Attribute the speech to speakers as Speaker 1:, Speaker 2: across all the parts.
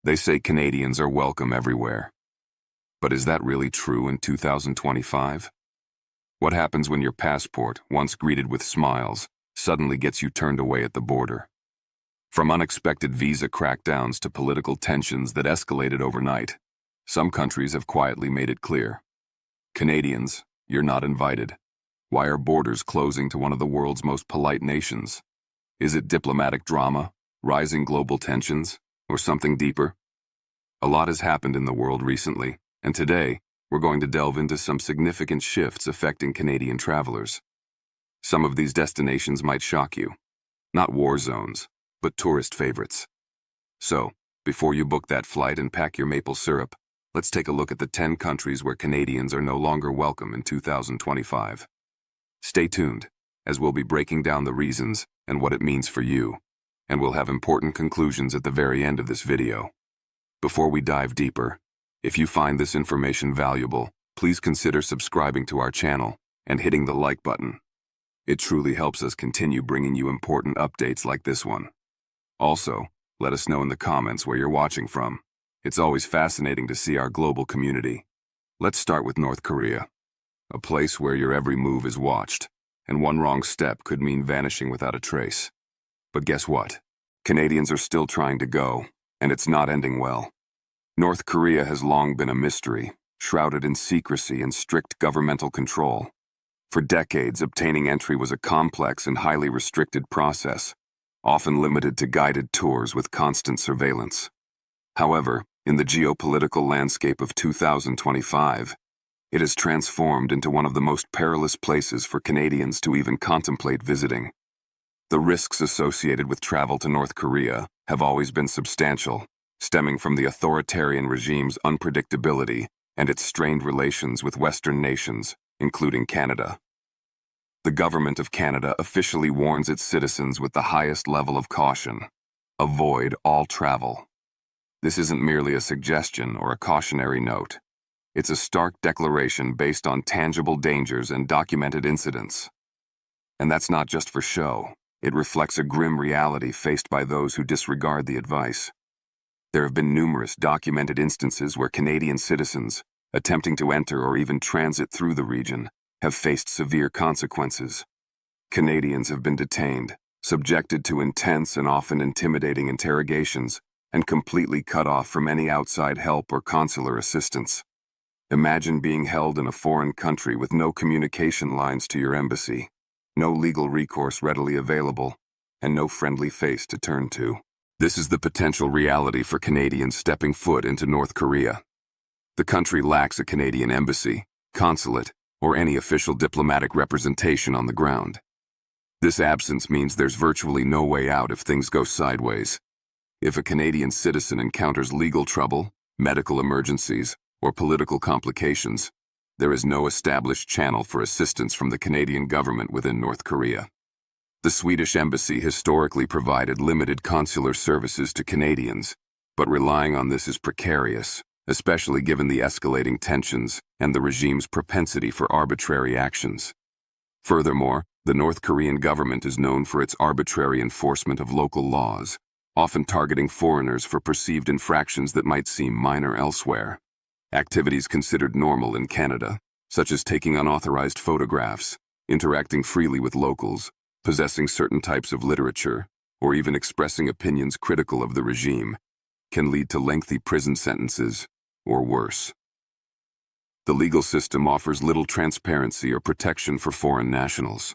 Speaker 1: They say Canadians are welcome everywhere. But is that really true in 2025? What happens when your passport, once greeted with smiles, suddenly gets you turned away at the border? From unexpected visa crackdowns to political tensions that escalated overnight, some countries have quietly made it clear. Canadians, you're not invited. Why are borders closing to one of the world's most polite nations? Is it diplomatic drama, rising global tensions, or something deeper? A lot has happened in the world recently, and today, we're going to delve into some significant shifts affecting Canadian travelers. Some of these destinations might shock you. Not war zones, but tourist favorites. So, before you book that flight and pack your maple syrup, let's take a look at the 10 countries where Canadians are no longer welcome in 2025. Stay tuned, as we'll be breaking down the reasons and what it means for you, and we'll have important conclusions at the very end of this video. Before we dive deeper, if you find this information valuable, please consider subscribing to our channel and hitting the like button. It truly helps us continue bringing you important updates like this one. Also, let us know in the comments where you're watching from. It's always fascinating to see our global community. Let's start with North Korea, a place where your every move is watched, and one wrong step could mean vanishing without a trace. But guess what? Canadians are still trying to go, and it's not ending well. North Korea has long been a mystery, shrouded in secrecy and strict governmental control. For decades, obtaining entry was a complex and highly restricted process, often limited to guided tours with constant surveillance. However, in the geopolitical landscape of 2025, it has transformed into one of the most perilous places for Canadians to even contemplate visiting. The risks associated with travel to North Korea have always been substantial, stemming from the authoritarian regime's unpredictability and its strained relations with Western nations, including Canada. The Government of Canada officially warns its citizens with the highest level of caution: avoid all travel. This isn't merely a suggestion or a cautionary note. It's a stark declaration based on tangible dangers and documented incidents. And that's not just for show. It reflects a grim reality faced by those who disregard the advice. There have been numerous documented instances where Canadian citizens, attempting to enter or even transit through the region, have faced severe consequences. Canadians have been detained, subjected to intense and often intimidating interrogations, and completely cut off from any outside help or consular assistance. Imagine being held in a foreign country with no communication lines to your embassy, no legal recourse readily available, and no friendly face to turn to. This is the potential reality for Canadians stepping foot into North Korea. The country lacks a Canadian embassy, consulate, or any official diplomatic representation on the ground. This absence means there's virtually no way out if things go sideways. If a Canadian citizen encounters legal trouble, medical emergencies, or political complications, there is no established channel for assistance from the Canadian government within North Korea. The Swedish embassy historically provided limited consular services to Canadians, but relying on this is precarious, especially given the escalating tensions and the regime's propensity for arbitrary actions. Furthermore, the North Korean government is known for its arbitrary enforcement of local laws, often targeting foreigners for perceived infractions that might seem minor elsewhere. Activities considered normal in Canada, such as taking unauthorized photographs, interacting freely with locals, possessing certain types of literature, or even expressing opinions critical of the regime, can lead to lengthy prison sentences, or worse. The legal system offers little transparency or protection for foreign nationals.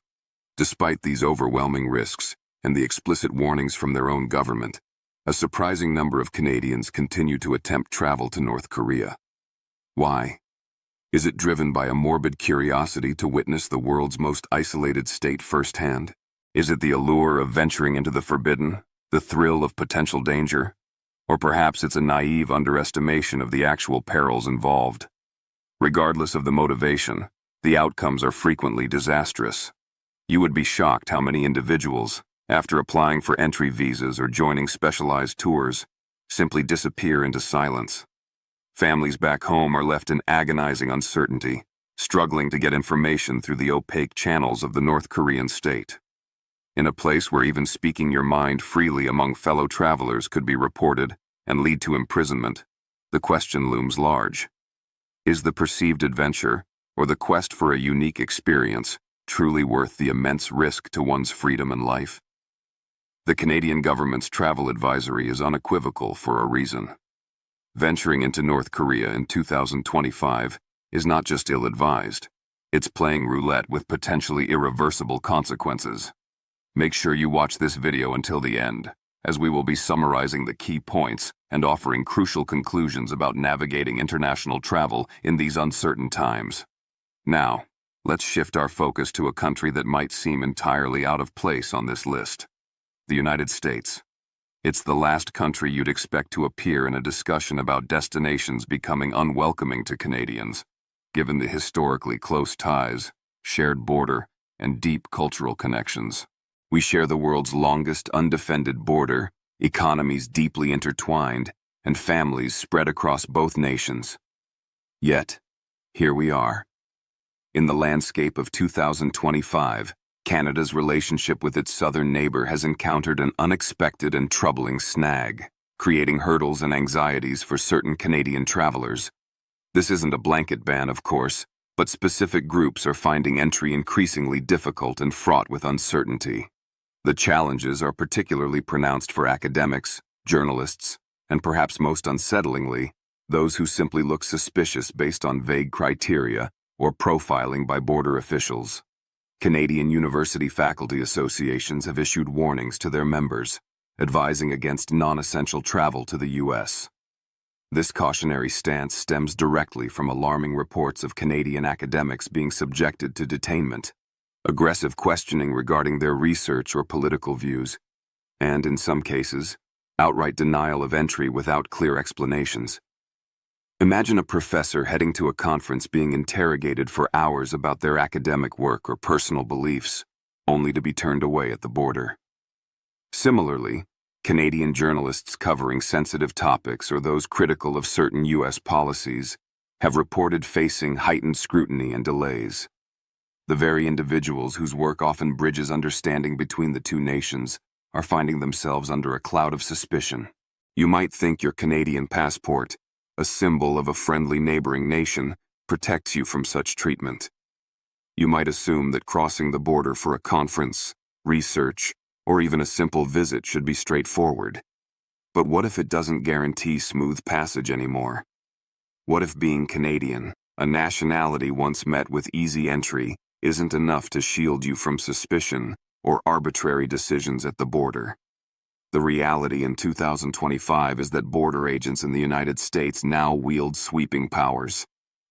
Speaker 1: Despite these overwhelming risks and the explicit warnings from their own government, a surprising number of Canadians continue to attempt travel to North Korea. Why? Is it driven by a morbid curiosity to witness the world's most isolated state firsthand? Is it the allure of venturing into the forbidden, the thrill of potential danger? Or perhaps it's a naive underestimation of the actual perils involved. Regardless of the motivation, the outcomes are frequently disastrous. You would be shocked how many individuals, after applying for entry visas or joining specialized tours, simply disappear into silence. Families back home are left in agonizing uncertainty, struggling to get information through the opaque channels of the North Korean state. In a place where even speaking your mind freely among fellow travelers could be reported and lead to imprisonment, the question looms large. Is the perceived adventure, or the quest for a unique experience, truly worth the immense risk to one's freedom and life? The Canadian government's travel advisory is unequivocal for a reason. Venturing into North Korea in 2025 is not just ill-advised, it's playing roulette with potentially irreversible consequences. Make sure you watch this video until the end, as we will be summarizing the key points and offering crucial conclusions about navigating international travel in these uncertain times. Now, let's shift our focus to a country that might seem entirely out of place on this list: the United States. It's the last country you'd expect to appear in a discussion about destinations becoming unwelcoming to Canadians, given the historically close ties, shared border, and deep cultural connections. We share the world's longest undefended border, economies deeply intertwined, and families spread across both nations. Yet, here we are. In the landscape of 2025, Canada's relationship with its southern neighbor has encountered an unexpected and troubling snag, creating hurdles and anxieties for certain Canadian travelers. This isn't a blanket ban, of course, but specific groups are finding entry increasingly difficult and fraught with uncertainty. The challenges are particularly pronounced for academics, journalists, and perhaps most unsettlingly, those who simply look suspicious based on vague criteria or profiling by border officials. Canadian university faculty associations have issued warnings to their members, advising against non-essential travel to the U.S. This cautionary stance stems directly from alarming reports of Canadian academics being subjected to detainment, aggressive questioning regarding their research or political views, and, in some cases, outright denial of entry without clear explanations. Imagine a professor heading to a conference being interrogated for hours about their academic work or personal beliefs, only to be turned away at the border. Similarly, Canadian journalists covering sensitive topics or those critical of certain U.S. policies have reported facing heightened scrutiny and delays. The very individuals whose work often bridges understanding between the two nations are finding themselves under a cloud of suspicion. You might think your Canadian passport, a symbol of a friendly neighboring nation, protects you from such treatment. You might assume that crossing the border for a conference, research, or even a simple visit should be straightforward. But what if it doesn't guarantee smooth passage anymore? What if being Canadian, a nationality once met with easy entry, isn't enough to shield you from suspicion or arbitrary decisions at the border? The reality in 2025 is that border agents in the United States now wield sweeping powers.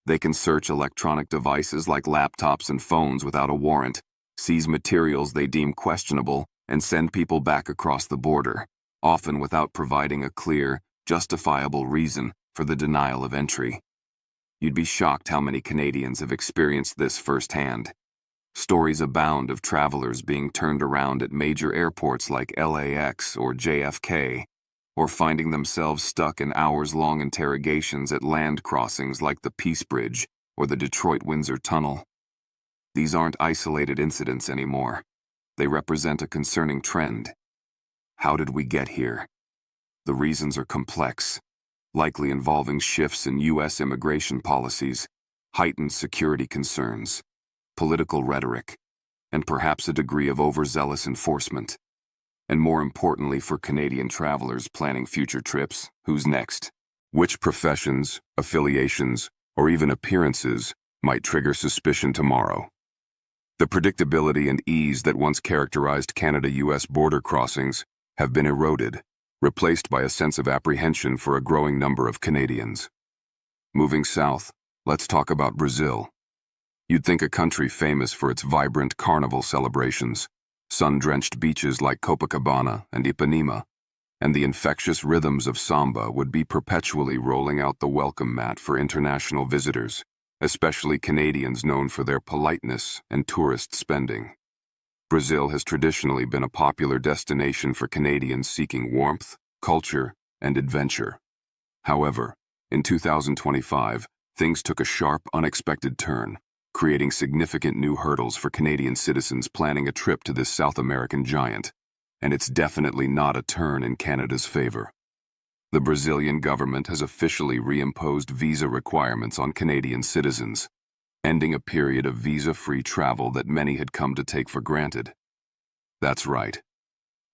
Speaker 1: They can search electronic devices like laptops and phones without a warrant, seize materials they deem questionable, and send people back across the border, often without providing a clear, justifiable reason for the denial of entry. You'd be shocked how many Canadians have experienced this firsthand. Stories abound of travelers being turned around at major airports like LAX or JFK, or finding themselves stuck in hours-long interrogations at land crossings like the Peace Bridge or the Detroit-Windsor Tunnel. These aren't isolated incidents anymore. They represent a concerning trend. How did we get here? The reasons are complex, likely involving shifts in U.S. immigration policies, heightened security concerns, political rhetoric, and perhaps a degree of overzealous enforcement. And more importantly for Canadian travelers planning future trips, who's next? Which professions, affiliations, or even appearances might trigger suspicion tomorrow? The predictability and ease that once characterized Canada-U.S. border crossings have been eroded, replaced by a sense of apprehension for a growing number of Canadians. Moving south, let's talk about Brazil. You'd think a country famous for its vibrant carnival celebrations, sun-drenched beaches like Copacabana and Ipanema, and the infectious rhythms of samba would be perpetually rolling out the welcome mat for international visitors, especially Canadians known for their politeness and tourist spending. Brazil has traditionally been a popular destination for Canadians seeking warmth, culture, and adventure. However, in 2025, things took a sharp, unexpected turn, creating significant new hurdles for Canadian citizens planning a trip to this South American giant. And it's definitely not a turn in Canada's favor. The Brazilian government has officially reimposed visa requirements on Canadian citizens, ending a period of visa-free travel that many had come to take for granted. That's right.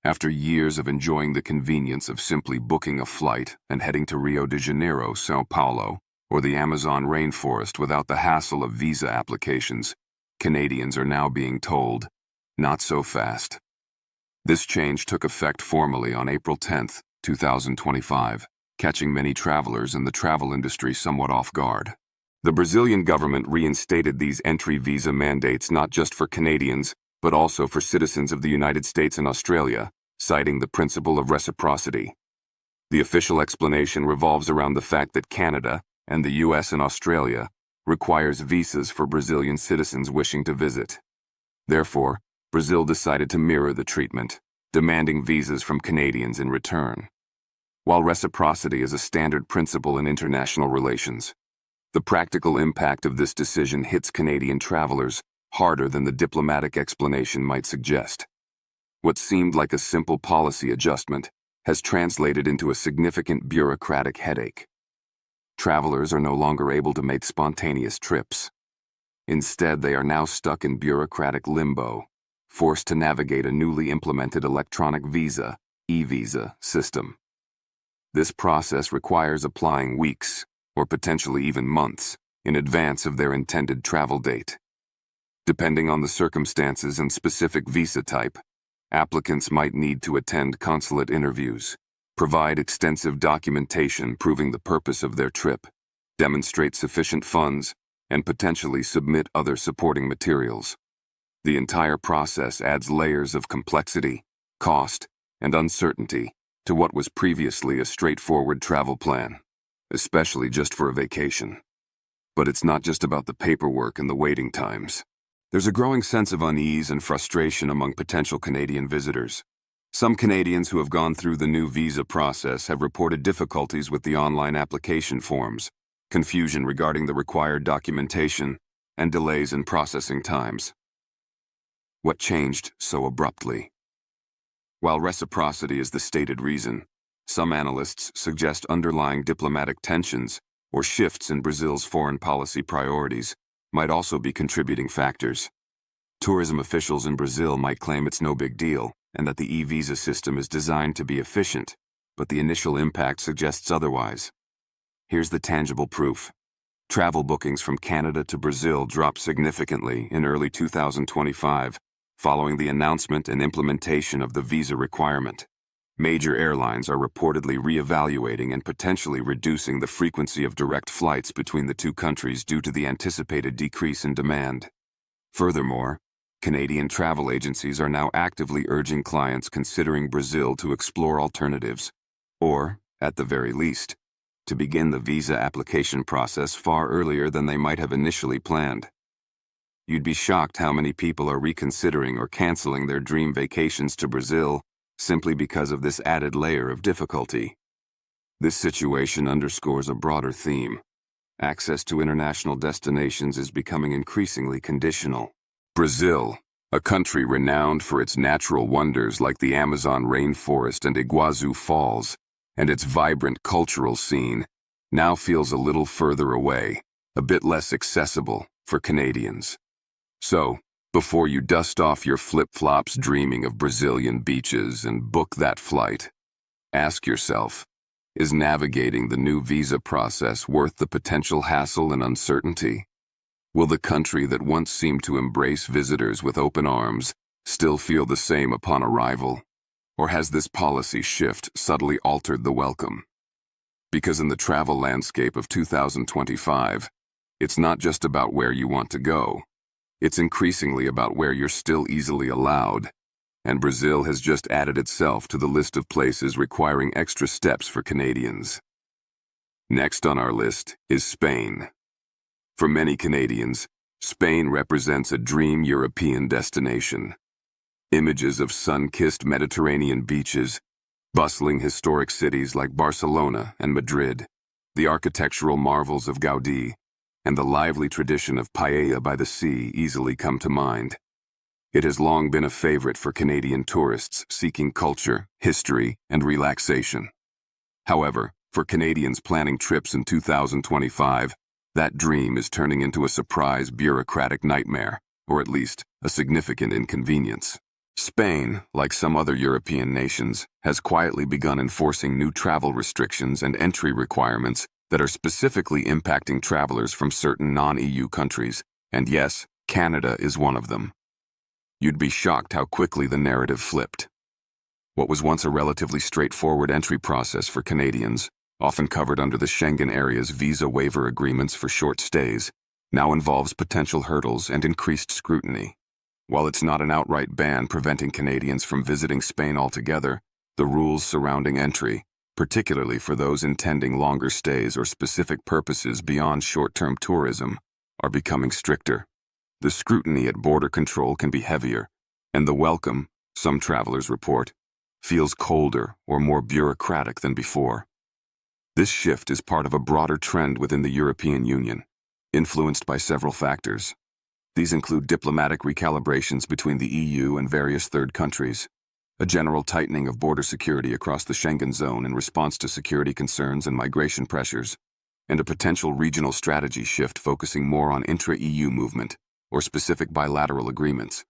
Speaker 1: After years of enjoying the convenience of simply booking a flight and heading to Rio de Janeiro, São Paulo, or the Amazon rainforest without the hassle of visa applications, Canadians are now being told, not so fast. This change took effect formally on April 10, 2025, catching many travelers in the travel industry somewhat off guard. The Brazilian government reinstated these entry visa mandates not just for Canadians, but also for citizens of the United States and Australia, citing the principle of reciprocity. The official explanation revolves around the fact that Canada, and the US and Australia, requires visas for Brazilian citizens wishing to visit. Therefore, Brazil decided to mirror the treatment, demanding visas from Canadians in return. While reciprocity is a standard principle in international relations, the practical impact of this decision hits Canadian travelers harder than the diplomatic explanation might suggest. What seemed like a simple policy adjustment has translated into a significant bureaucratic headache. Travelers are no longer able to make spontaneous trips. Instead, they are now stuck in bureaucratic limbo, forced to navigate a newly implemented electronic visa, e-visa, system. This process requires applying weeks, or potentially even months, in advance of their intended travel date. Depending on the circumstances and specific visa type, applicants might need to attend consulate interviews, provide extensive documentation proving the purpose of their trip, demonstrate sufficient funds, and potentially submit other supporting materials. The entire process adds layers of complexity, cost, and uncertainty to what was previously a straightforward travel plan, especially just for a vacation. But it's not just about the paperwork and the waiting times. There's a growing sense of unease and frustration among potential Canadian visitors. Some Canadians who have gone through the new visa process have reported difficulties with the online application forms, confusion regarding the required documentation, and delays in processing times. What changed so abruptly? While reciprocity is the stated reason, some analysts suggest underlying diplomatic tensions or shifts in Brazil's foreign policy priorities might also be contributing factors. Tourism officials in Brazil might claim it's no big deal and that the e-visa system is designed to be efficient, but the initial impact suggests otherwise. Here's the tangible proof. Travel bookings from Canada to Brazil dropped significantly in early 2025, following the announcement and implementation of the visa requirement. Major airlines are reportedly reevaluating and potentially reducing the frequency of direct flights between the two countries due to the anticipated decrease in demand. Furthermore, Canadian travel agencies are now actively urging clients considering Brazil to explore alternatives, or, at the very least, to begin the visa application process far earlier than they might have initially planned. You'd be shocked how many people are reconsidering or canceling their dream vacations to Brazil simply because of this added layer of difficulty. This situation underscores a broader theme. Access to international destinations is becoming increasingly conditional. Brazil, a country renowned for its natural wonders like the Amazon rainforest and Iguazu Falls, and its vibrant cultural scene, now feels a little further away, a bit less accessible for Canadians. So, before you dust off your flip-flops dreaming of Brazilian beaches and book that flight, ask yourself, is navigating the new visa process worth the potential hassle and uncertainty? Will the country that once seemed to embrace visitors with open arms still feel the same upon arrival? Or has this policy shift subtly altered the welcome? Because in the travel landscape of 2025, it's not just about where you want to go. It's increasingly about where you're still easily allowed, and Brazil has just added itself to the list of places requiring extra steps for Canadians. Next on our list is Spain. For many Canadians, Spain represents a dream European destination. Images of sun-kissed Mediterranean beaches, bustling historic cities like Barcelona and Madrid, the architectural marvels of Gaudí, and the lively tradition of paella by the sea easily come to mind. It has long been a favorite for Canadian tourists seeking culture, history, and relaxation. However, for Canadians planning trips in 2025, that dream is turning into a surprise bureaucratic nightmare, or at least a significant inconvenience. Spain, like some other European nations, has quietly begun enforcing new travel restrictions and entry requirements that are specifically impacting travelers from certain non-EU countries, and yes, Canada is one of them. You'd be shocked how quickly the narrative flipped. What was once a relatively straightforward entry process for Canadians, often covered under the Schengen area's visa waiver agreements for short stays, now involves potential hurdles and increased scrutiny. While it's not an outright ban preventing Canadians from visiting Spain altogether, the rules surrounding entry, particularly for those intending longer stays or specific purposes beyond short-term tourism, are becoming stricter. The scrutiny at border control can be heavier, and the welcome, some travelers report, feels colder or more bureaucratic than before. This shift is part of a broader trend within the European Union, influenced by several factors. These include diplomatic recalibrations between the EU and various third countries, a general tightening of border security across the Schengen zone in response to security concerns and migration pressures, and a potential regional strategy shift focusing more on intra-EU movement or specific bilateral agreements.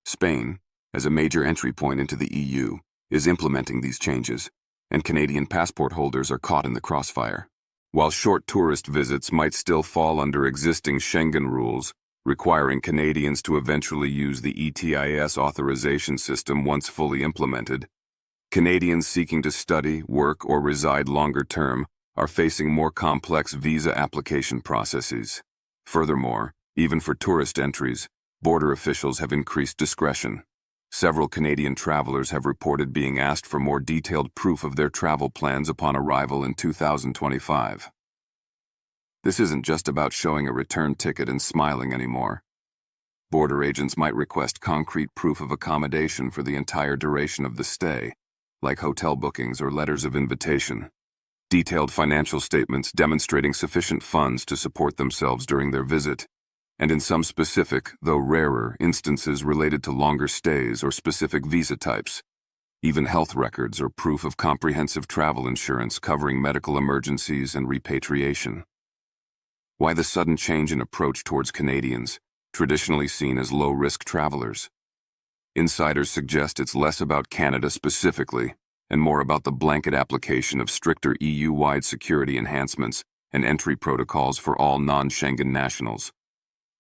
Speaker 1: Spain, as a major entry point into the EU, is implementing these changes, and Canadian passport holders are caught in the crossfire. While short tourist visits might still fall under existing Schengen rules, requiring Canadians to eventually use the ETIS authorization system once fully implemented, Canadians seeking to study, work, or reside longer term are facing more complex visa application processes. Furthermore, even for tourist entries, border officials have increased discretion. Several Canadian travelers have reported being asked for more detailed proof of their travel plans upon arrival in 2025. This isn't just about showing a return ticket and smiling anymore. Border agents might request concrete proof of accommodation for the entire duration of the stay, like hotel bookings or letters of invitation. Detailed financial statements demonstrating sufficient funds to support themselves during their visit, and in some specific, though rarer, instances related to longer stays or specific visa types, even health records or proof of comprehensive travel insurance covering medical emergencies and repatriation. Why the sudden change in approach towards Canadians, traditionally seen as low-risk travelers? Insiders suggest it's less about Canada specifically, and more about the blanket application of stricter EU-wide security enhancements and entry protocols for all non-Schengen nationals.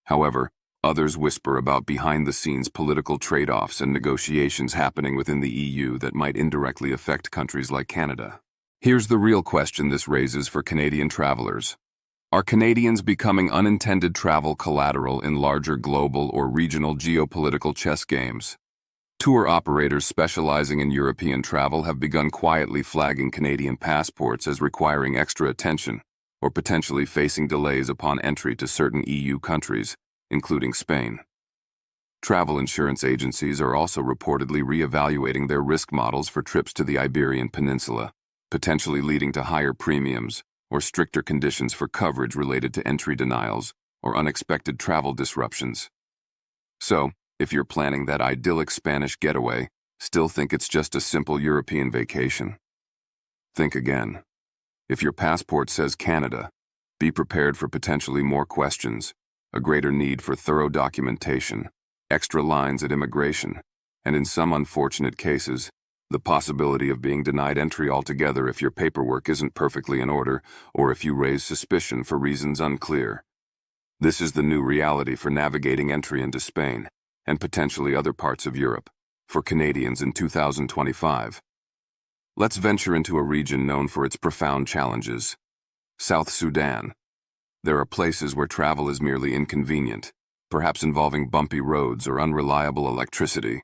Speaker 1: However, others whisper about behind-the-scenes political trade-offs and negotiations happening within the EU that might indirectly affect countries like Canada. Here's the real question this raises for Canadian travelers. Are Canadians becoming unintended travel collateral in larger global or regional geopolitical chess games? Tour operators specializing in European travel have begun quietly flagging Canadian passports as requiring extra attention, or potentially facing delays upon entry to certain EU countries, including Spain. Travel insurance agencies are also reportedly re-evaluating their risk models for trips to the Iberian Peninsula, potentially leading to higher premiums or stricter conditions for coverage related to entry denials or unexpected travel disruptions. So, if you're planning that idyllic Spanish getaway, still think it's just a simple European vacation? Think again. If your passport says Canada, be prepared for potentially more questions, a greater need for thorough documentation, extra lines at immigration, and in some unfortunate cases, the possibility of being denied entry altogether if your paperwork isn't perfectly in order or if you raise suspicion for reasons unclear. This is the new reality for navigating entry into Spain and potentially other parts of Europe for Canadians in 2025. Let's venture into a region known for its profound challenges. South Sudan. There are places where travel is merely inconvenient, perhaps involving bumpy roads or unreliable electricity.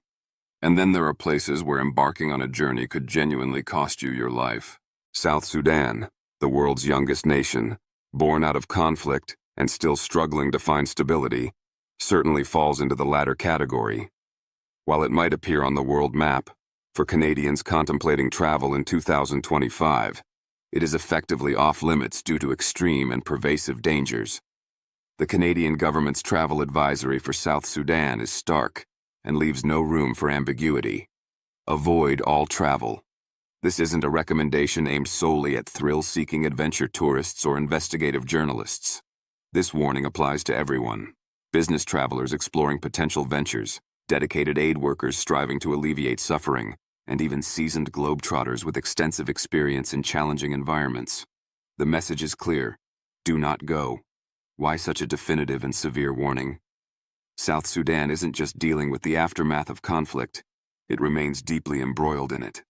Speaker 1: And then there are places where embarking on a journey could genuinely cost you your life. South Sudan, the world's youngest nation, born out of conflict and still struggling to find stability, certainly falls into the latter category. While it might appear on the world map, for Canadians contemplating travel in 2025, it is effectively off-limits due to extreme and pervasive dangers. The Canadian government's travel advisory for South Sudan is stark and leaves no room for ambiguity. Avoid all travel. This isn't a recommendation aimed solely at thrill-seeking adventure tourists or investigative journalists. This warning applies to everyone: business travelers exploring potential ventures, dedicated aid workers striving to alleviate suffering, and even seasoned globetrotters with extensive experience in challenging environments. The message is clear: do not go. Why such a definitive and severe warning? South Sudan isn't just dealing with the aftermath of conflict, it remains deeply embroiled in it.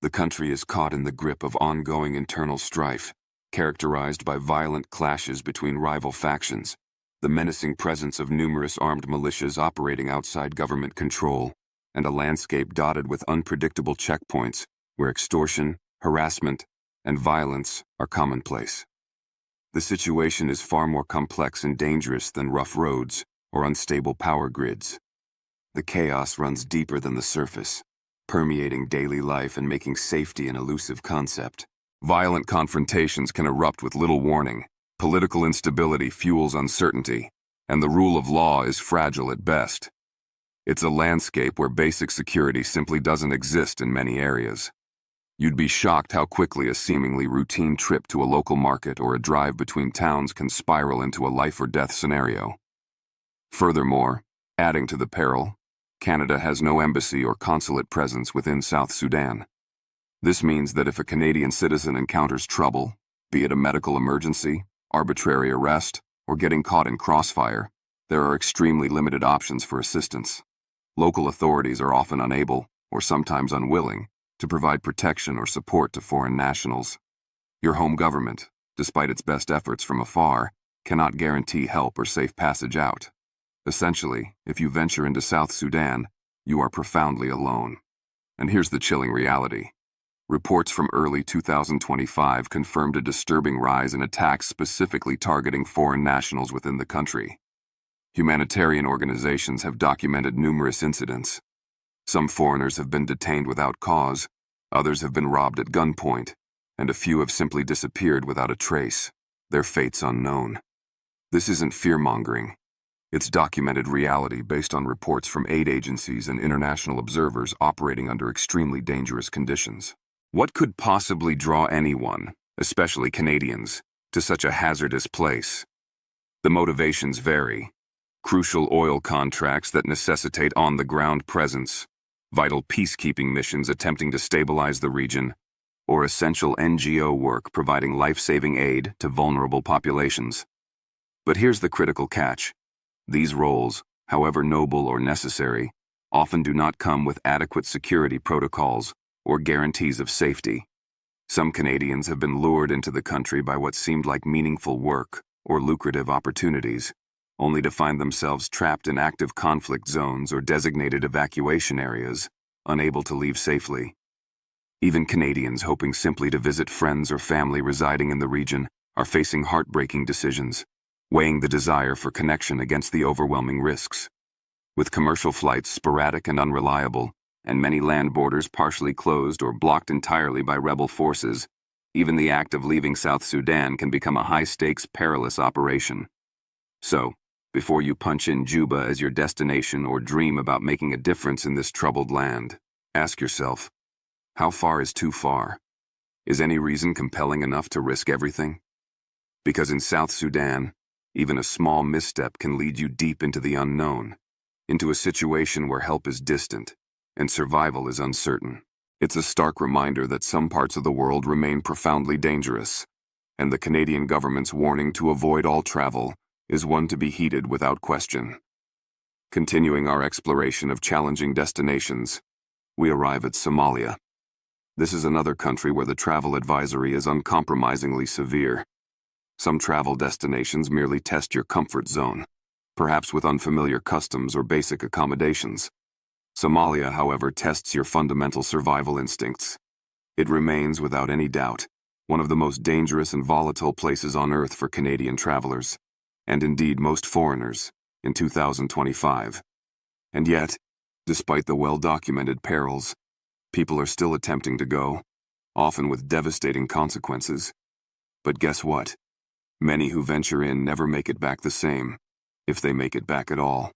Speaker 1: The country is caught in the grip of ongoing internal strife, characterized by violent clashes between rival factions, the menacing presence of numerous armed militias operating outside government control, and a landscape dotted with unpredictable checkpoints where extortion, harassment, and violence are commonplace. The situation is far more complex and dangerous than rough roads or unstable power grids. The chaos runs deeper than the surface, permeating daily life and making safety an elusive concept. Violent confrontations can erupt with little warning, political instability fuels uncertainty, and the rule of law is fragile at best. It's a landscape where basic security simply doesn't exist in many areas. You'd be shocked how quickly a seemingly routine trip to a local market or a drive between towns can spiral into a life-or-death scenario. Furthermore, adding to the peril, Canada has no embassy or consulate presence within South Sudan. This means that if a Canadian citizen encounters trouble, be it a medical emergency, arbitrary arrest, or getting caught in crossfire, there are extremely limited options for assistance. Local authorities are often unable, or sometimes unwilling, to provide protection or support to foreign nationals. Your home government, despite its best efforts from afar, cannot guarantee help or safe passage out. Essentially, if you venture into South Sudan, you are profoundly alone. And here's the chilling reality. Reports from early 2025 confirmed a disturbing rise in attacks specifically targeting foreign nationals within the country. Humanitarian organizations have documented numerous incidents. Some foreigners have been detained without cause, others have been robbed at gunpoint, and a few have simply disappeared without a trace, their fates unknown. This isn't fear-mongering. It's documented reality based on reports from aid agencies and international observers operating under extremely dangerous conditions. What could possibly draw anyone, especially Canadians, to such a hazardous place? The motivations vary. Crucial oil contracts that necessitate on-the-ground presence, vital peacekeeping missions attempting to stabilize the region, or essential NGO work providing life-saving aid to vulnerable populations. But here's the critical catch. These roles, however noble or necessary, often do not come with adequate security protocols or guarantees of safety. Some Canadians have been lured into the country by what seemed like meaningful work or lucrative opportunities, only to find themselves trapped in active conflict zones or designated evacuation areas, unable to leave safely. Even Canadians hoping simply to visit friends or family residing in the region are facing heartbreaking decisions, weighing the desire for connection against the overwhelming risks. With commercial flights sporadic and unreliable, and many land borders partially closed or blocked entirely by rebel forces, even the act of leaving South Sudan can become a high-stakes, perilous operation. So, before you punch in Juba as your destination or dream about making a difference in this troubled land, ask yourself, how far is too far? Is any reason compelling enough to risk everything? Because in South Sudan, even a small misstep can lead you deep into the unknown, into a situation where help is distant and survival is uncertain. It's a stark reminder that some parts of the world remain profoundly dangerous, and the Canadian government's warning to avoid all travel is one to be heeded without question. Continuing our exploration of challenging destinations, we arrive at Somalia. This is another country where the travel advisory is uncompromisingly severe. Some travel destinations merely test your comfort zone, perhaps with unfamiliar customs or basic accommodations. Somalia, however, tests your fundamental survival instincts. It remains, without any doubt, one of the most dangerous and volatile places on Earth for Canadian travelers, and indeed most foreigners, in 2025. And yet, despite the well-documented perils, people are still attempting to go, often with devastating consequences. But guess what? Many who venture in never make it back the same, if they make it back at all.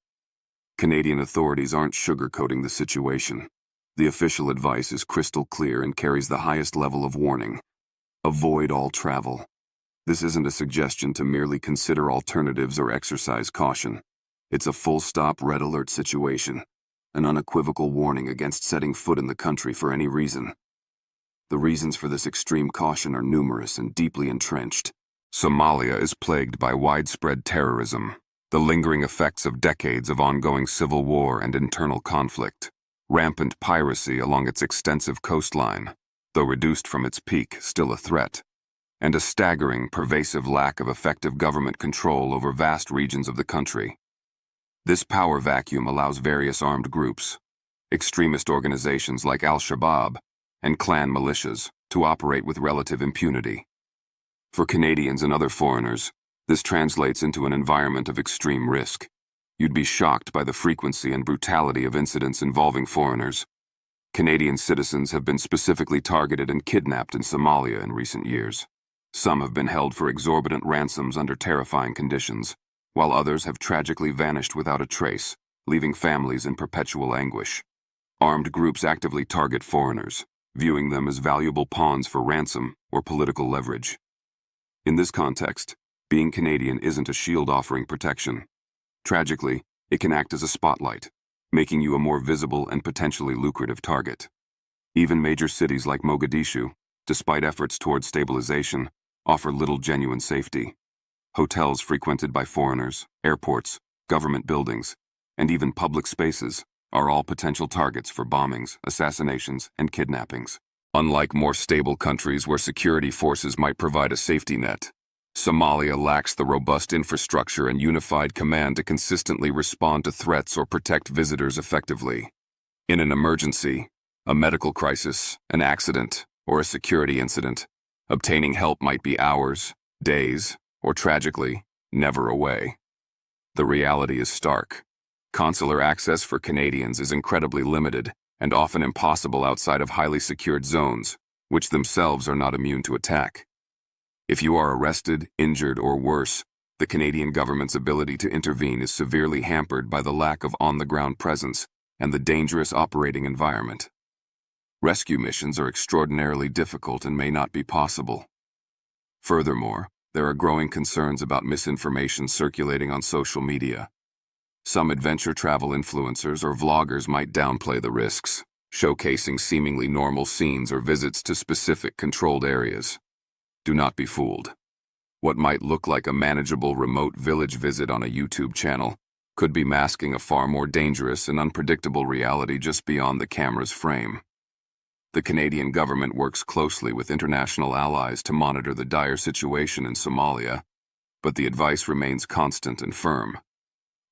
Speaker 1: Canadian authorities aren't sugarcoating the situation. The official advice is crystal clear and carries the highest level of warning. Avoid all travel. This isn't a suggestion to merely consider alternatives or exercise caution. It's a full-stop red alert situation, an unequivocal warning against setting foot in the country for any reason. The reasons for this extreme caution are numerous and deeply entrenched. Somalia is plagued by widespread terrorism, the lingering effects of decades of ongoing civil war and internal conflict, rampant piracy along its extensive coastline, though reduced from its peak, still a threat, and a staggering, pervasive lack of effective government control over vast regions of the country. This power vacuum allows various armed groups, extremist organizations like Al-Shabaab, and clan militias to operate with relative impunity. For Canadians and other foreigners, this translates into an environment of extreme risk. You'd be shocked by the frequency and brutality of incidents involving foreigners. Canadian citizens have been specifically targeted and kidnapped in Somalia in recent years. Some have been held for exorbitant ransoms under terrifying conditions, while others have tragically vanished without a trace, leaving families in perpetual anguish. Armed groups actively target foreigners, viewing them as valuable pawns for ransom or political leverage. In this context, being Canadian isn't a shield offering protection. Tragically, it can act as a spotlight, making you a more visible and potentially lucrative target. Even major cities like Mogadishu, despite efforts towards stabilization, offer little genuine safety. Hotels frequented by foreigners, airports, government buildings, and even public spaces are all potential targets for bombings, assassinations, and kidnappings. Unlike more stable countries where security forces might provide a safety net, Somalia lacks the robust infrastructure and unified command to consistently respond to threats or protect visitors effectively. In an emergency, a medical crisis, an accident, or a security incident, obtaining help might be hours, days, or tragically, never away. The reality is stark. Consular access for Canadians is incredibly limited and often impossible outside of highly secured zones, which themselves are not immune to attack. If you are arrested, injured, or worse, the Canadian government's ability to intervene is severely hampered by the lack of on-the-ground presence and the dangerous operating environment. Rescue missions are extraordinarily difficult and may not be possible. Furthermore, there are growing concerns about misinformation circulating on social media. Some adventure travel influencers or vloggers might downplay the risks, showcasing seemingly normal scenes or visits to specific controlled areas. Do not be fooled. What might look like a manageable remote village visit on a YouTube channel could be masking a far more dangerous and unpredictable reality just beyond the camera's frame. The Canadian government works closely with international allies to monitor the dire situation in Somalia, but the advice remains constant and firm.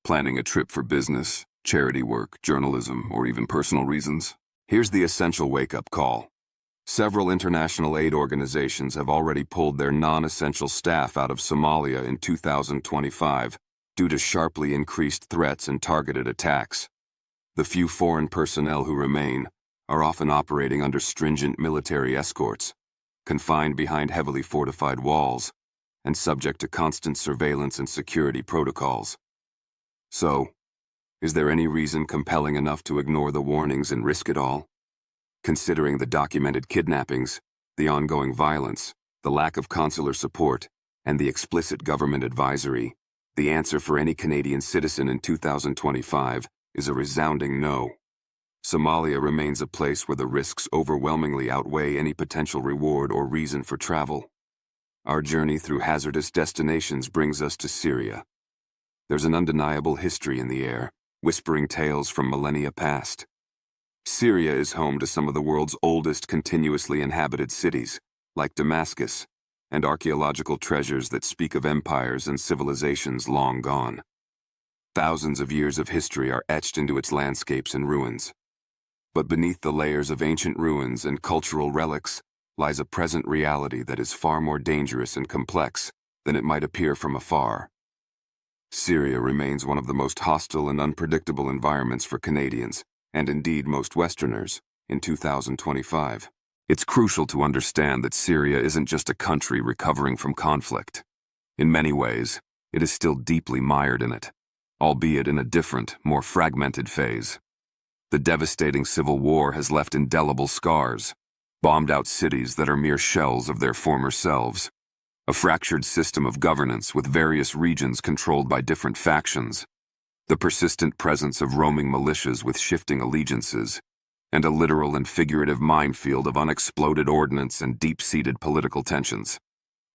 Speaker 1: Planning a trip for business, charity work, journalism, or even personal reasons? Here's the essential wake-up call. Several international aid organizations have already pulled their non-essential staff out of Somalia in 2025 due to sharply increased threats and targeted attacks. The few foreign personnel who remain are often operating under stringent military escorts, confined behind heavily fortified walls, and subject to constant surveillance and security protocols. So, is there any reason compelling enough to ignore the warnings and risk it all? Considering the documented kidnappings, the ongoing violence, the lack of consular support, and the explicit government advisory, the answer for any Canadian citizen in 2025 is a resounding no. Somalia remains a place where the risks overwhelmingly outweigh any potential reward or reason for travel. Our journey through hazardous destinations brings us to Syria. There's an undeniable history in the air, whispering tales from millennia past. Syria is home to some of the world's oldest continuously inhabited cities, like Damascus, and archaeological treasures that speak of empires and civilizations long gone. Thousands of years of history are etched into its landscapes and ruins. But beneath the layers of ancient ruins and cultural relics lies a present reality that is far more dangerous and complex than it might appear from afar. Syria remains one of the most hostile and unpredictable environments for Canadians, and indeed most Westerners, in 2025. It's crucial to understand that Syria isn't just a country recovering from conflict. In many ways, it is still deeply mired in it, albeit in a different, more fragmented phase. The devastating civil war has left indelible scars, bombed out cities that are mere shells of their former selves, a fractured system of governance with various regions controlled by different factions, the persistent presence of roaming militias with shifting allegiances, and a literal and figurative minefield of unexploded ordnance and deep-seated political tensions.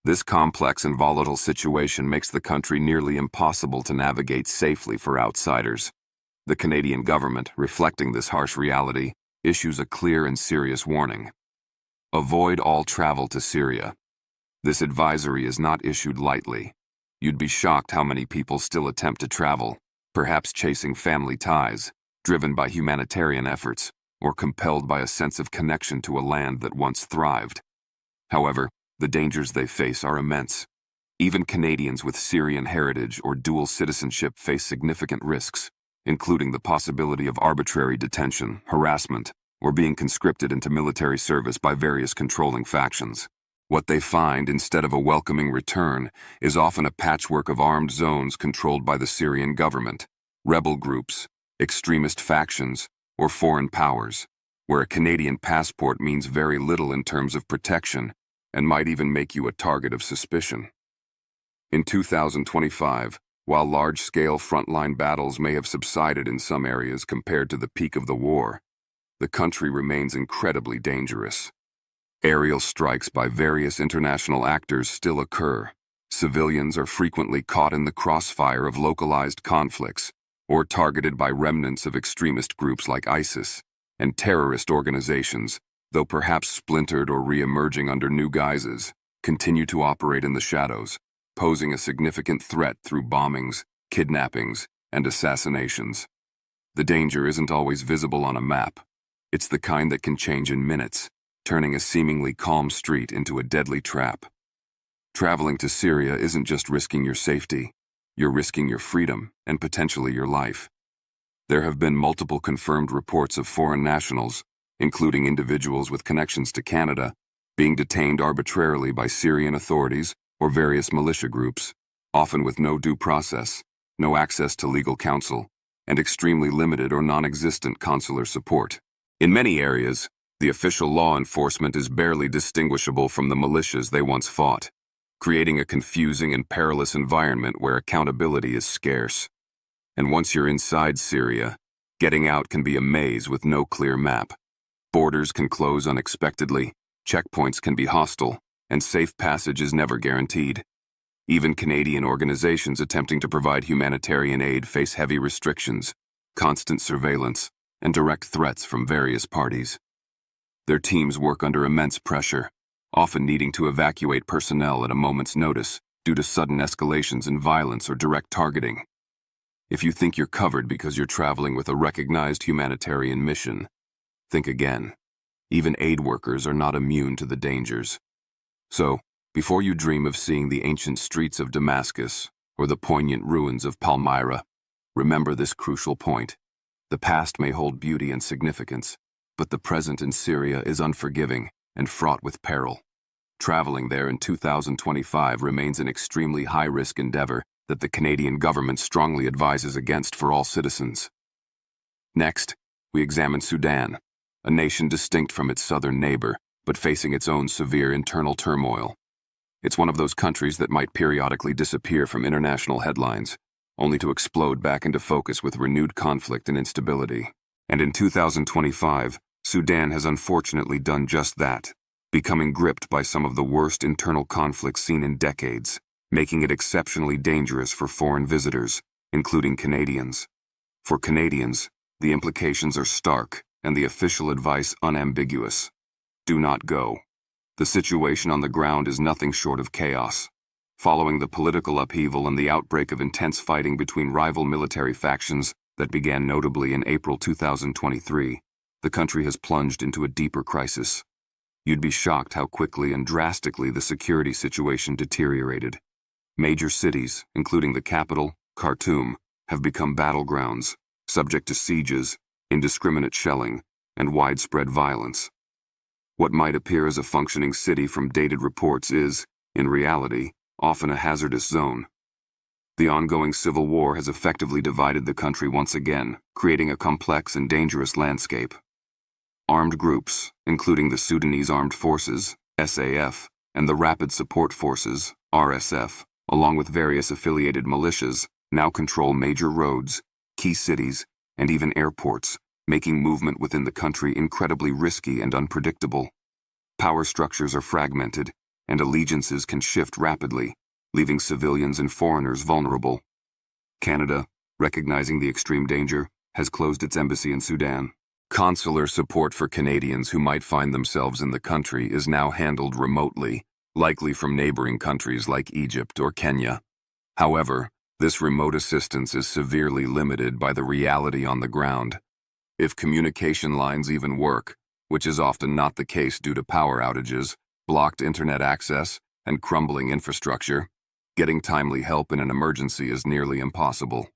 Speaker 1: This complex and volatile situation makes the country nearly impossible to navigate safely for outsiders. The Canadian government, reflecting this harsh reality, issues a clear and serious warning. Avoid all travel to Syria. This advisory is not issued lightly. You'd be shocked how many people still attempt to travel, perhaps chasing family ties, driven by humanitarian efforts, or compelled by a sense of connection to a land that once thrived. However, the dangers they face are immense. Even Canadians with Syrian heritage or dual citizenship face significant risks, including the possibility of arbitrary detention, harassment, or being conscripted into military service by various controlling factions. What they find, instead of a welcoming return, is often a patchwork of armed zones controlled by the Syrian government, rebel groups, extremist factions, or foreign powers, where a Canadian passport means very little in terms of protection and might even make you a target of suspicion. In 2025, while large-scale frontline battles may have subsided in some areas compared to the peak of the war, the country remains incredibly dangerous. Aerial strikes by various international actors still occur. Civilians are frequently caught in the crossfire of localized conflicts, or targeted by remnants of extremist groups like ISIS, and terrorist organizations, though perhaps splintered or re-emerging under new guises, continue to operate in the shadows, posing a significant threat through bombings, kidnappings, and assassinations. The danger isn't always visible on a map. It's the kind that can change in minutes, turning a seemingly calm street into a deadly trap. Traveling to Syria isn't just risking your safety, you're risking your freedom and potentially your life. There have been multiple confirmed reports of foreign nationals, including individuals with connections to Canada, being detained arbitrarily by Syrian authorities or various militia groups, often with no due process, no access to legal counsel, and extremely limited or non-existent consular support. In many areas, the official law enforcement is barely distinguishable from the militias they once fought, creating a confusing and perilous environment where accountability is scarce. And once you're inside Syria, getting out can be a maze with no clear map. Borders can close unexpectedly, checkpoints can be hostile, and safe passage is never guaranteed. Even Canadian organizations attempting to provide humanitarian aid face heavy restrictions, constant surveillance, and direct threats from various parties. Their teams work under immense pressure, often needing to evacuate personnel at a moment's notice due to sudden escalations in violence or direct targeting. If you think you're covered because you're traveling with a recognized humanitarian mission, think again. Even aid workers are not immune to the dangers. So, before you dream of seeing the ancient streets of Damascus or the poignant ruins of Palmyra, remember this crucial point. The past may hold beauty and significance, but the present in Syria is unforgiving and fraught with peril. Traveling there in 2025 remains an extremely high-risk endeavor that the Canadian government strongly advises against for all citizens. Next, we examine Sudan, a nation distinct from its southern neighbor, but facing its own severe internal turmoil. It's one of those countries that might periodically disappear from international headlines, only to explode back into focus with renewed conflict and instability. And in 2025, Sudan has unfortunately done just that, becoming gripped by some of the worst internal conflicts seen in decades, making it exceptionally dangerous for foreign visitors, including Canadians. For Canadians, the implications are stark and the official advice unambiguous. Do not go. The situation on the ground is nothing short of chaos. Following the political upheaval and the outbreak of intense fighting between rival military factions that began notably in April 2023, the country has plunged into a deeper crisis. You'd be shocked how quickly and drastically the security situation deteriorated. Major cities, including the capital, Khartoum, have become battlegrounds, subject to sieges, indiscriminate shelling, and widespread violence. What might appear as a functioning city from dated reports is, in reality, often a hazardous zone. The ongoing civil war has effectively divided the country once again, creating a complex and dangerous landscape. Armed groups, including the Sudanese Armed Forces, SAF, and the Rapid Support Forces, RSF, along with various affiliated militias, now control major roads, key cities, and even airports, making movement within the country incredibly risky and unpredictable. Power structures are fragmented, and allegiances can shift rapidly, leaving civilians and foreigners vulnerable. Canada, recognizing the extreme danger, has closed its embassy in Sudan. Consular support for Canadians who might find themselves in the country is now handled remotely, likely from neighboring countries like Egypt or Kenya. However, this remote assistance is severely limited by the reality on the ground. If communication lines even work, which is often not the case due to power outages, blocked internet access, and crumbling infrastructure, getting timely help in an emergency is nearly impossible.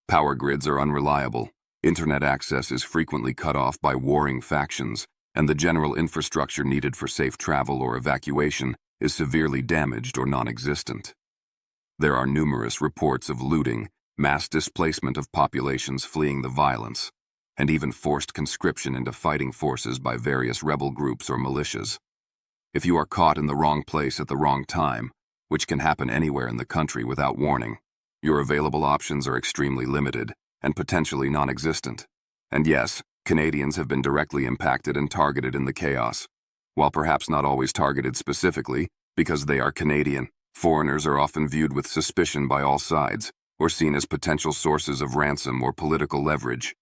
Speaker 1: Power grids are unreliable, internet access is frequently cut off by warring factions, and the general infrastructure needed for safe travel or evacuation is severely damaged or non-existent. There are numerous reports of looting, mass displacement of populations fleeing the violence, and even forced conscription into fighting forces by various rebel groups or militias. If you are caught in the wrong place at the wrong time, which can happen anywhere in the country without warning, your available options are extremely limited and potentially non-existent. And yes, Canadians have been directly impacted and targeted in the chaos. While perhaps not always targeted specifically, because they are Canadian, foreigners are often viewed with suspicion by all sides, or seen as potential sources of ransom or political leverage.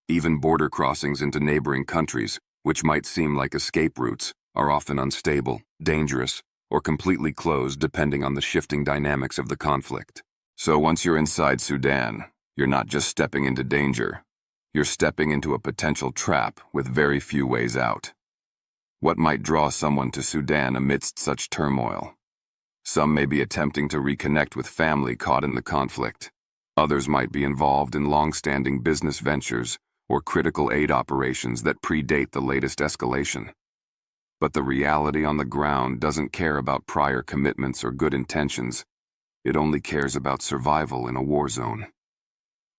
Speaker 1: Even border crossings into neighboring countries, which might seem like escape routes, are often unstable, dangerous, or completely closed depending on the shifting dynamics of the conflict. So once you're inside Sudan, you're not just stepping into danger, you're stepping into a potential trap with very few ways out. What might draw someone to Sudan amidst such turmoil? Some may be attempting to reconnect with family caught in the conflict. Others might be involved in long-standing business ventures or critical aid operations that predate the latest escalation. But the reality on the ground doesn't care about prior commitments or good intentions. It only cares about survival in a war zone.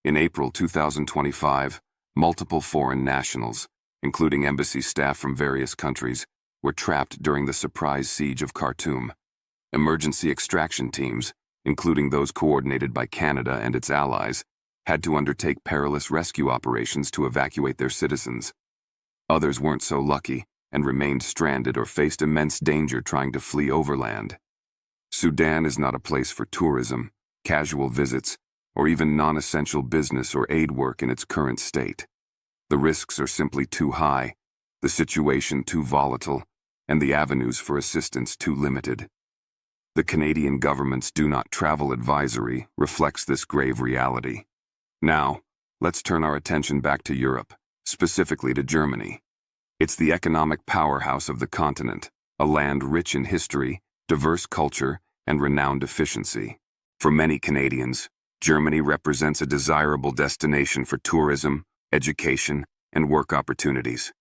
Speaker 1: In April 2025, multiple foreign nationals, including embassy staff from various countries, were trapped during the surprise siege of Khartoum. Emergency extraction teams, including those coordinated by Canada and its allies, had to undertake perilous rescue operations to evacuate their citizens. Others weren't so lucky and remained stranded or faced immense danger trying to flee overland. Sudan is not a place for tourism, casual visits, or even non-essential business or aid work in its current state. The risks are simply too high, the situation too volatile, and the avenues for assistance too limited. The Canadian government's Do Not Travel advisory reflects this grave reality. Now, let's turn our attention back to Europe, specifically to Germany. It's the economic powerhouse of the continent, a land rich in history, diverse culture, and renowned efficiency. For many Canadians, Germany represents a desirable destination for tourism, education, and work opportunities.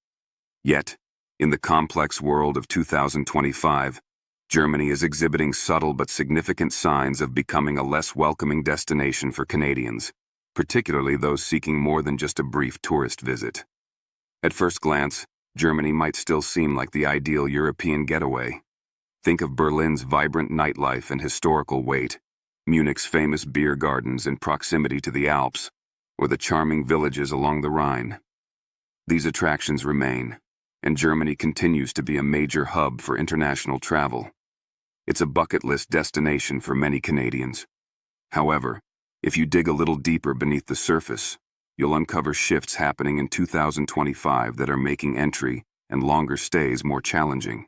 Speaker 1: Yet, in the complex world of 2025, Germany is exhibiting subtle but significant signs of becoming a less welcoming destination for Canadians, particularly those seeking more than just a brief tourist visit. At first glance, Germany might still seem like the ideal European getaway. Think of Berlin's vibrant nightlife and historical weight, Munich's famous beer gardens in proximity to the Alps, or the charming villages along the Rhine. These attractions remain, and Germany continues to be a major hub for international travel. It's a bucket list destination for many Canadians. However, if you dig a little deeper beneath the surface, you'll uncover shifts happening in 2025 that are making entry and longer stays more challenging.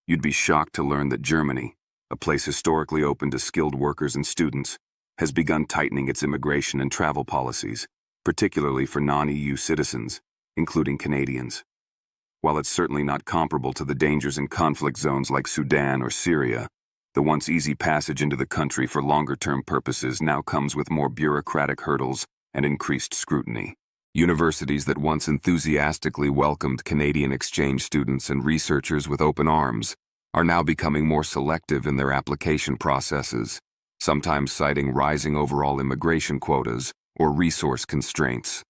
Speaker 1: You'd be shocked to learn that Germany, a place historically open to skilled workers and students, has begun tightening its immigration and travel policies, particularly for non-EU citizens, including Canadians. While it's certainly not comparable to the dangers in conflict zones like Sudan or Syria, the once easy passage into the country for longer-term purposes now comes with more bureaucratic hurdles and increased scrutiny. Universities that once enthusiastically welcomed Canadian exchange students and researchers with open arms are now becoming more selective in their application processes, sometimes citing rising overall immigration quotas or resource constraints.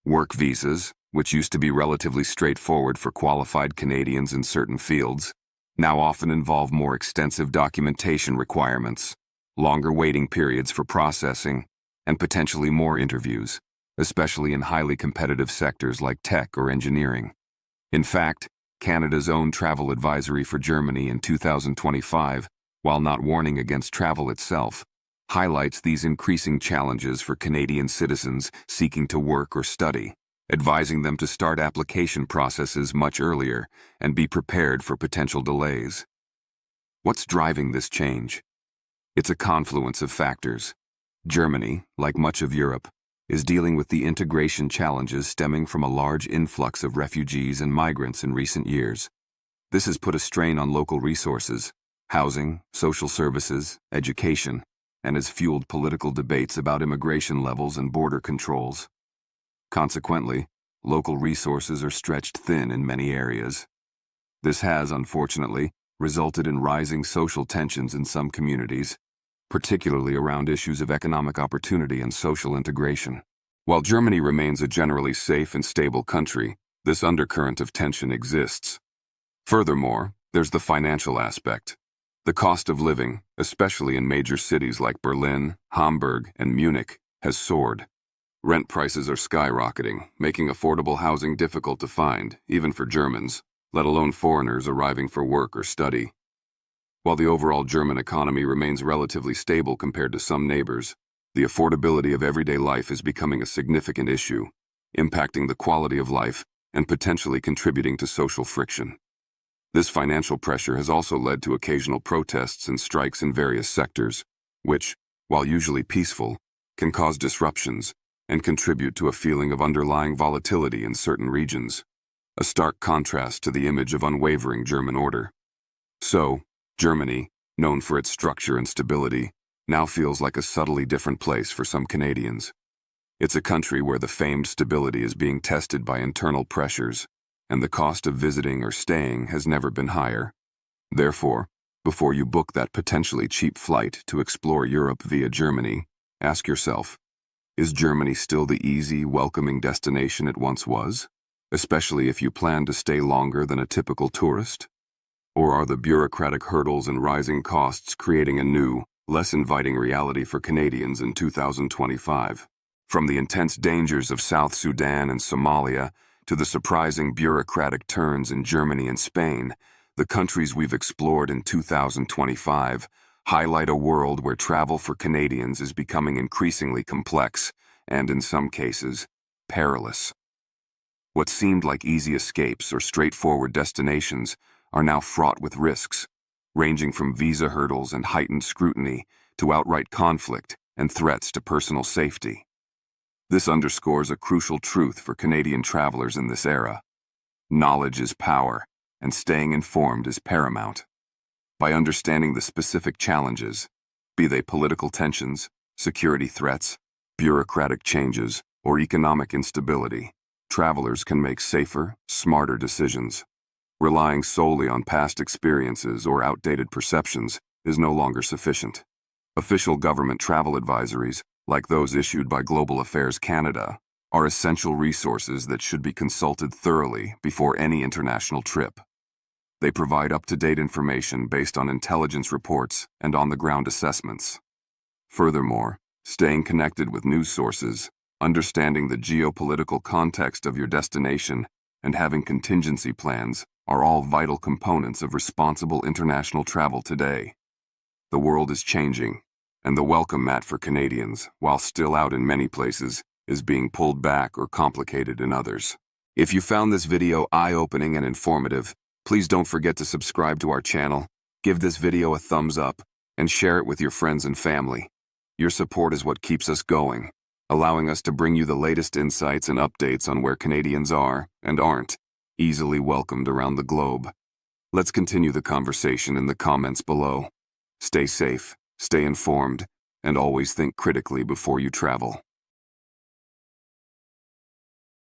Speaker 1: Work visas, which used to be relatively straightforward for qualified Canadians in certain fields, now often involve more extensive documentation requirements, longer waiting periods for processing, and potentially more interviews, especially in highly competitive sectors like tech or engineering. In fact, Canada's own travel advisory for Germany in 2025, while not warning against travel itself, highlights these increasing challenges for Canadian citizens seeking to work or study, advising them to start application processes much earlier and be prepared for potential delays. What's driving this change? It's a confluence of factors. Germany, like much of Europe, is dealing with the integration challenges stemming from a large influx of refugees and migrants in recent years. This has put a strain on local resources, housing, social services, education, and has fueled political debates about immigration levels and border controls. Consequently, local resources are stretched thin in many areas. This has, unfortunately, resulted in rising social tensions in some communities, particularly around issues of economic opportunity and social integration. While Germany remains a generally safe and stable country, this undercurrent of tension exists. Furthermore, there's the financial aspect. The cost of living, especially in major cities like Berlin, Hamburg, and Munich, has soared. Rent prices are skyrocketing, making affordable housing difficult to find, even for Germans, let alone foreigners arriving for work or study. While the overall German economy remains relatively stable compared to some neighbors, the affordability of everyday life is becoming a significant issue, impacting the quality of life and potentially contributing to social friction. This financial pressure has also led to occasional protests and strikes in various sectors, which, while usually peaceful, can cause disruptions and contribute to a feeling of underlying volatility in certain regions, a stark contrast to the image of unwavering German order. So, Germany, known for its structure and stability, now feels like a subtly different place for some Canadians. It's a country where the famed stability is being tested by internal pressures, and the cost of visiting or staying has never been higher. Therefore, before you book that potentially cheap flight to explore Europe via Germany, ask yourself, is Germany still the easy, welcoming destination it once was, especially if you plan to stay longer than a typical tourist? Or are the bureaucratic hurdles and rising costs creating a new, less inviting reality for Canadians in 2025? From the intense dangers of South Sudan and Somalia to the surprising bureaucratic turns in Germany and Spain, the countries we've explored in 2025 highlight a world where travel for Canadians is becoming increasingly complex and, in some cases, perilous. What seemed like easy escapes or straightforward destinations are now fraught with risks, ranging from visa hurdles and heightened scrutiny to outright conflict and threats to personal safety. This underscores a crucial truth for Canadian travelers in this era. Knowledge is power, and staying informed is paramount. By understanding the specific challenges, be they political tensions, security threats, bureaucratic changes, or economic instability, travelers can make safer, smarter decisions. Relying solely on past experiences or outdated perceptions is no longer sufficient. Official government travel advisories, like those issued by Global Affairs Canada, are essential resources that should be consulted thoroughly before any international trip. They provide up-to-date information based on intelligence reports and on-the-ground assessments. Furthermore, staying connected with news sources, understanding the geopolitical context of your destination, and having contingency plans are all vital components of responsible international travel today. The world is changing, and the welcome mat for Canadians, while still out in many places, is being pulled back or complicated in others. If you found this video eye-opening and informative, please don't forget to subscribe to our channel, give this video a thumbs up, and share it with your friends and family. Your support is what keeps us going, allowing us to bring you the latest insights and updates on where Canadians are, and aren't, easily welcomed around the globe. Let's continue the conversation in the comments below. Stay safe, stay informed, and always think critically before you travel.